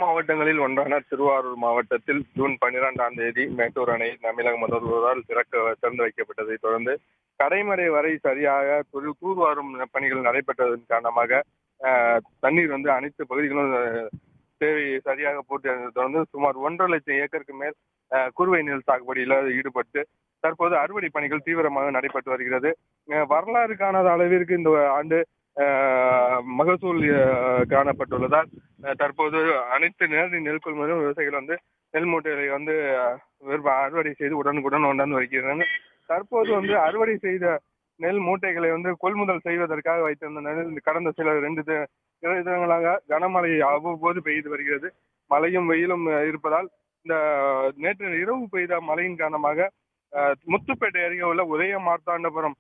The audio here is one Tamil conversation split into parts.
மாவட்டங்களில் ஒன்றான திருவாரூர் மாவட்டத்தில் ஜூன் 12ஆம் தேதி மேட்டூர் அணை தமிழக முதல்வரால் திறந்து வைக்கப்பட்டதை தொடர்ந்து கடைமடை வரை சரியாக தூர்வாரும் பணிகள் நடைபெற்றதன் காரணமாக தண்ணீர் அனைத்து பகுதிகளும் தேவையை சரியாக பூர்த்தி தொடர்ந்து சுமார் 1,50,000 ஏக்கருக்கு மேல் குறுவை நெல் சாகுபடியில் ஈடுபட்டு தற்போது அறுவடை பணிகள் தீவிரமாக நடைபெற்று வருகிறது. வரலாறு காணாத அளவிற்கு இந்த ஆண்டு மகசூல் காணப்பட்டுள்ளதால் தற்போது அனைத்து நேரடி நெல் கொள்முதலும் விவசாயிகள் நெல் மூட்டைகளை அறுவடை செய்து உடனுக்குடன் கொண்டாந்து வருகிறார்கள். தற்போது அறுவடை செய்த நெல் மூட்டைகளை கொள்முதல் செய்வதற்காக வைத்திருந்த நெல் கடந்த சில 2 தினங்களாக கனமழை அவ்வப்போது பெய்து வருகிறது. மழையும் வெயிலும் இருப்பதால் இந்த நேற்று இரவு பெய்த மழையின் காரணமாக முத்துப்பேட்டை அருகே உள்ள உதய மார்த்தாண்டபுரம்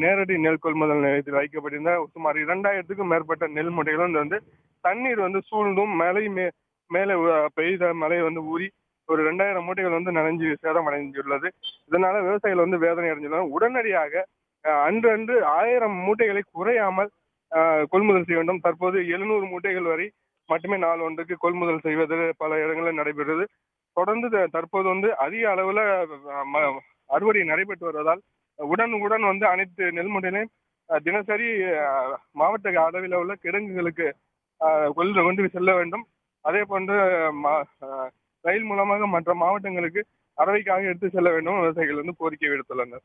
நேரடி நெல் கொள்முதல் நிலையத்தில் வைக்கப்பட்டிருந்த சுமார் 2,000க்கும் மேற்பட்ட நெல் மூட்டைகளும் தண்ணீர் சூழ்ந்தும் மேலே பெய்த மழை ஊறி ஒரு 2,000 மூட்டைகள் நனைஞ்சு சேதமடைந்துள்ளது. இதனால விவசாயிகள் வேதனை அடைந்துள்ளனர். உடனடியாக அன்று 1000 மூட்டைகளை குறையாமல் கொள்முதல் செய்ய வேண்டும். தற்போது 700 மூட்டைகள் வரை மட்டுமே நாள் ஒன்றுக்கு கொள்முதல் செய்வது பல இடங்களில் நடைபெறுகிறது. தொடர்ந்து தற்போது அதிக அளவுல அறுவடை நடைபெற்று வருவதால் உடனுக்குடன் அனைத்து நெல் மூட்டைகளையும் தினசரி மாவட்ட அளவில் உள்ள கிடங்குகளுக்கு கொண்டு செல்ல வேண்டும். அதே போன்று ரயில் மூலமாக மற்ற மாவட்டங்களுக்கு அரவைக்காக எடுத்து செல்ல வேண்டும் விவசாயிகள் கோரிக்கை விடுத்துள்ளனர்.